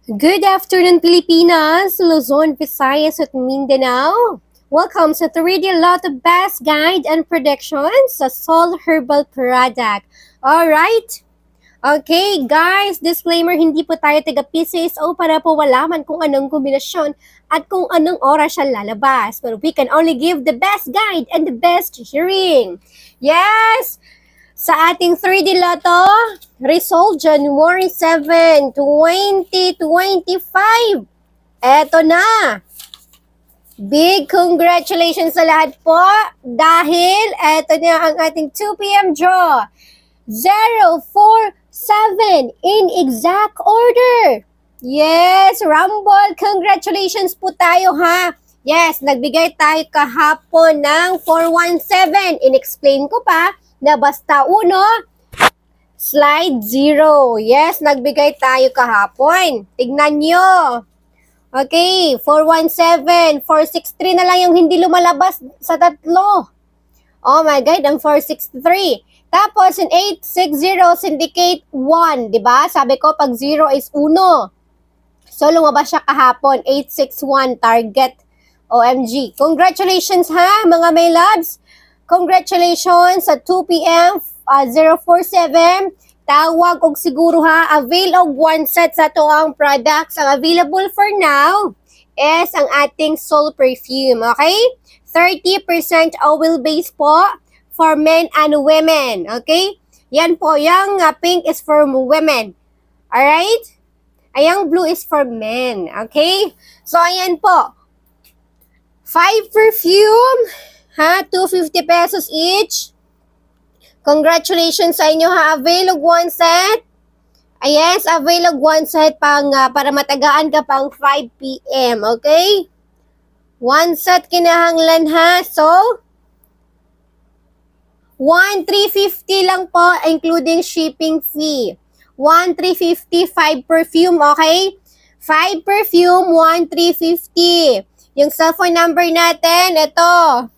Good afternoon, Pilipinas, Luzon, Visayas, at Mindanao. Welcome sa 3D Lotto Best Guide and Predictions sa Sol Herbal Product. Alright? Okay, guys, disclaimer, hindi po tayo taga-PCSO para po malaman kung anong kombinasyon at kung anong oras siya lalabas. But we can only give the best guide and the best hearing. Yes! Sa ating 3D Lotto, result January 7, 2025. Eto na! Big congratulations sa lahat po dahil eto na ang ating 2 p.m. draw. 047 in exact order. Yes, Rumble, congratulations po tayo ha. Yes, nagbigay tayo kahapon ng 417. In-explain ko pa na basta 1, slide 0. Yes, nagbigay tayo kahapon. Tignan nyo. Okay, 417, 463 na lang yung hindi lumalabas sa tatlo. Oh my God, ang 463. Tapos, in 860, syndicate 1. Diba? Sabi ko, pag 0 is 1. So, lumabas siya kahapon. 861, target. OMG. Congratulations ha, mga may loves. Congratulations sa 2 p.m. 047. Tawag og siguro ha, avail og 1 set sa ito ang products. Ang available for now is ang ating Sol Perfume, okay? 30% oil base po for men and women, okay? Yan po, yung pink is for women, alright? Ayang blue is for men, okay? So, ayan po. 5 perfume, ha? 250 pesos each. Congratulations sa inyo ha. Avail og 1 set. Yes, avail og 1 set pang, para matagaan ka pang 5 p.m. Okay? 1 set kinahanglan ha. So, 1,350 lang po, including shipping fee. 1,350, 5 perfume, okay? 5 perfume, 1,350. Yung cellphone number natin, ito.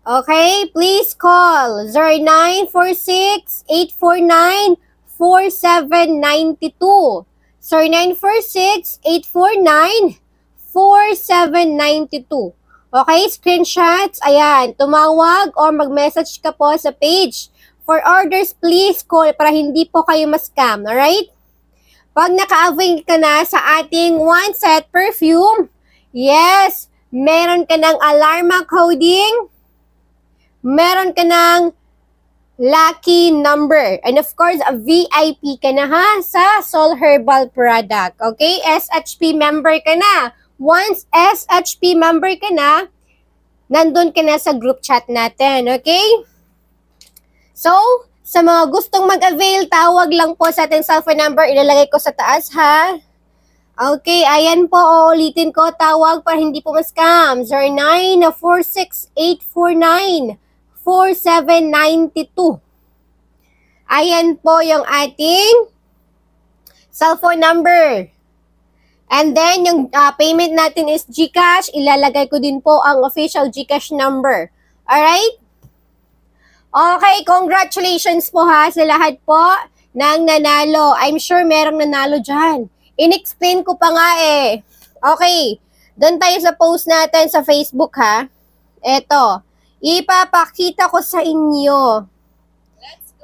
Okay, please call 0946-849-4792. 0946-849-4792. Okay, screenshots, ayan, tumawag or mag-message ka po sa page. For orders, please call para hindi po kayo ma-scam, alright? Pag naka-avail ka na sa ating 1 set perfume, yes, meron ka ng alarma coding, meron ka ng lucky number. And of course, a VIP ka na ha sa Sol Herbal Product. Okay? SHP member ka na. Once SHP member ka na, nandun ka na sa group chat natin. Okay? So, sa mga gustong mag-avail, tawag lang po sa ating cellphone number. Ilalagay ko sa taas ha. Okay, ayan po. Ulitin ko, tawag para hindi po ma-scam. 0946-849-4792. Ayan po yung ating cellphone number. And then, yung payment natin is GCash. Ilalagay ko din po ang official GCash number. Alright? Okay, congratulations po ha sa lahat po ng nanalo. I'm sure merong nanalo dyan. In-explain ko pa nga eh. Okay, doon tayo sa post natin sa Facebook ha. Eto, ipapakita ko sa inyo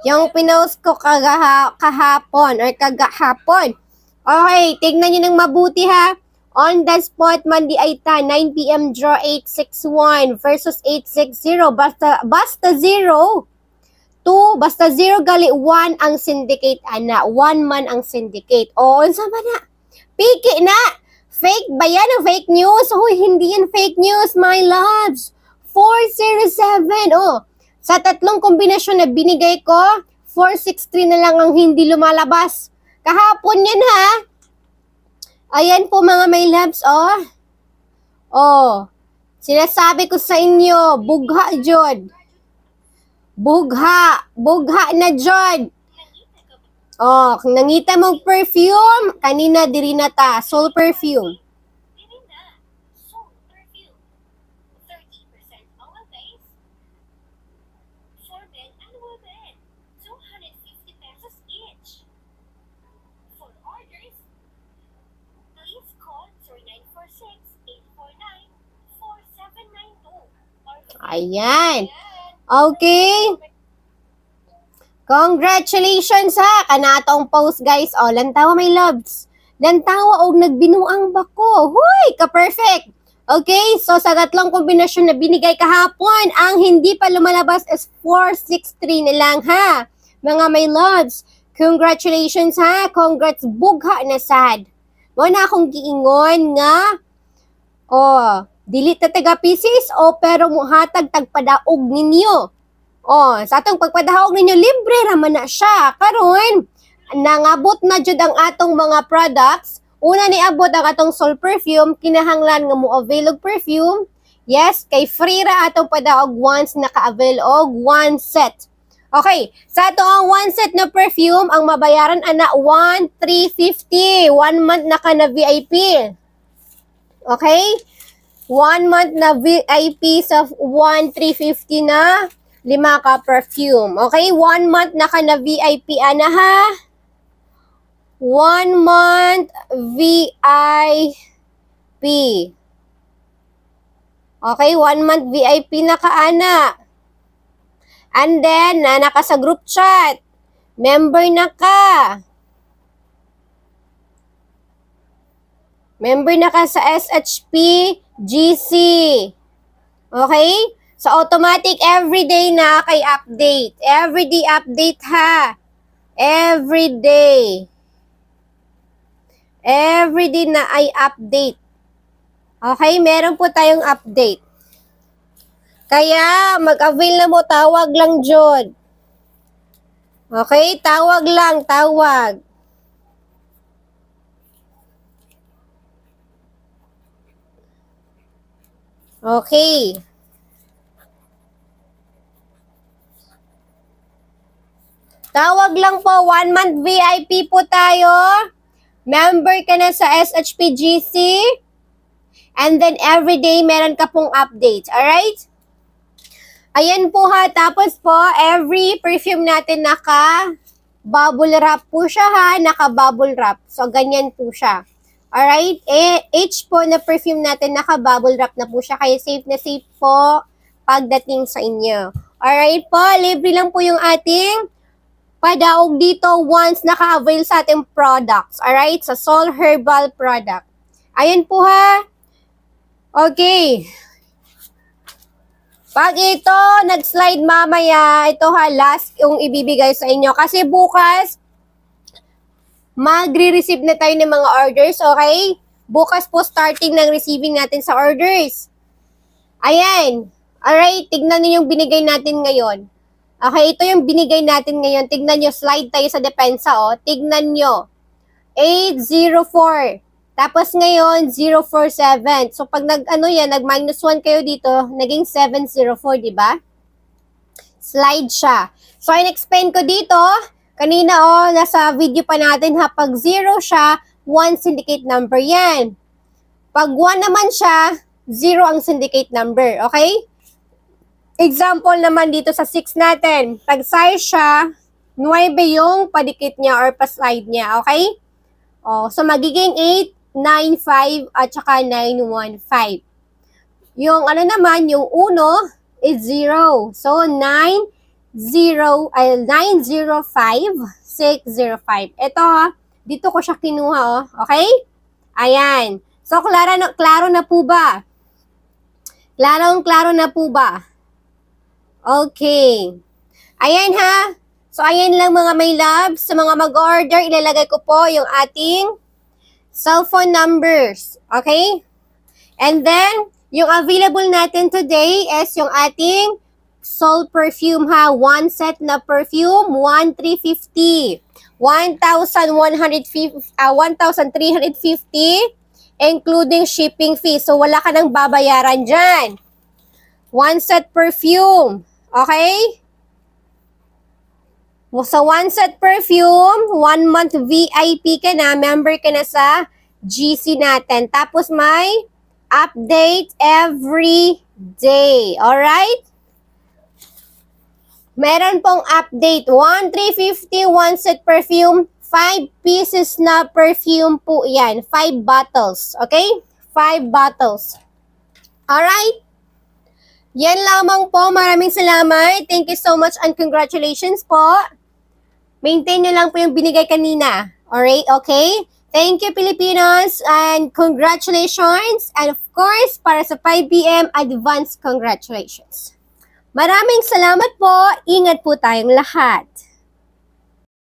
yung pinost ko kahapon or kagahapon. Okay, tignan nyo ng mabuti ha. On the spot, Monday Aita, 9 p.m. draw 861 versus 860. Basta 0. 2, basta 0 gali 1 ang syndicate, ana. 1 man ang syndicate. O, sama na. Piki na. Fake ba yan ang fake news? Hoy, hindi yan fake news, my loves. 407. Oh, sa tatlong kombinasyon na binigay ko, 463 na lang ang hindi lumalabas. Kahapon yan ha. Ayan po mga my loves, oh. Oh, sinasabi ko sa inyo, bugha jod. Bugha na jod. Oh, kung nangita mong perfume, kanina diri na ta, Sol Perfume. Ayan. Okay. Congratulations ha, kanatong post guys. O, lantawa my loves. Lantawa og nagbinuang bako. Huy, ka-perfect. Okay, so sa tatlong kombinasyon na binigay kahapon, ang hindi pa lumalabas is 463 na lang ha. Mga my loves, congratulations ha. Congrats bugha na sad. Mo na akong giingon nga, dili ta taga pieces pero muhatag tagpadaog ninyo. Sa atong pagpadaog ninyo, libre raman na siya. Karon, nangabot na jud ang atong mga products. Una ni abot ang atong Sol perfume, kinahanglan nga mo avail og perfume. Yes, kay free ra atong padaog once naka-avail og 1 set. Okay, sa ato ang 1 set na perfume, ang mabayaran ana 1,350. 1 month na ka na VIP. Okay? 1 month na VIP sa 1,350 na 5 ka perfume. Okay? 1 month na ka na VIP ana ha. 1 month VIP. Okay, 1 month VIP na ka ana. And then, naka sa group chat. Member na ka. Member na ka sa SHP GC. Okay? So, automatic everyday na kay update. Everyday update ha. Everyday. Everyday na ay update. Okay? Meron po tayong update. Kaya, mag-avail na mo, tawag lang dyan. Okay? Tawag lang, tawag. Okay. Tawag lang po, 1 month VIP po tayo. Member ka na sa SHP GC. And then, everyday, meron ka pong updates. Alright? Ayan po ha. Tapos po, every perfume natin naka-bubble wrap po siya ha. Naka-bubble wrap. So, ganyan po siya. Alright? Each po na perfume natin naka-bubble wrap na po siya. Kaya safe na safe po pagdating sa inyo. Alright po, libre lang po yung ating padaog dito once naka-avail sa ating products. Alright? Sa Sol Herbal product. Ayan po ha. Okay. Pag ito, nag-slide mamaya, ito ha, last yung ibibigay sa inyo. Kasi bukas, magre-receive na tayo ng mga orders, okay? Bukas po, starting ng receiving natin sa orders. Ayan. Alright, tignan niyo yung binigay natin ngayon. Okay, ito yung binigay natin ngayon. Tignan nyo, slide tayo sa depensa, Tignan nyo. 804. Tapos ngayon, 047. So, pag nag-minus 1 kayo dito, naging 704, di ba? Slide siya. So, in-explain ko dito, kanina, nasa video pa natin, pag 0 siya, 1 syndicate number yan. Pag 1 naman siya, 0 ang syndicate number, okay? Example naman dito sa 6 natin. Pag size siya, 9 yung padikit niya or pa-slide niya. Okay? So magiging 8, 9, 5 at saka 9, 1, 5. Yung naman, yung 1 is 0. So 9, 0, 905, 605. Ito, dito ko siya kinuha. Okay? Ayan. So klaro na po ba? Klaro na po ba? Okay. Ayan ha. So, ayan lang mga my loves. Sa mga mag-order, ilalagay ko po yung ating cellphone numbers. Okay? And then, yung available natin today is yung ating Sol perfume ha. 1 set na perfume, 1,350. 1,350, including shipping fee. So, wala ka nang babayaran dyan. 1 set perfume. Okay? Sa 1 set perfume, 1 month VIP ka na, member ka na sa GC natin. Tapos may update every day. Alright? Meron pong update. 1,350, 1 set perfume, 5 pieces na perfume po yan. 5 bottles. Okay? 5 bottles. Alright? Yan lamang po. Maraming salamat. Thank you so much and congratulations po. Maintain nyo lang po yung binigay kanina. Alright, okay? Thank you, Filipinos, and congratulations. And of course, para sa 5 p.m., advance congratulations. Maraming salamat po. Ingat po tayong lahat.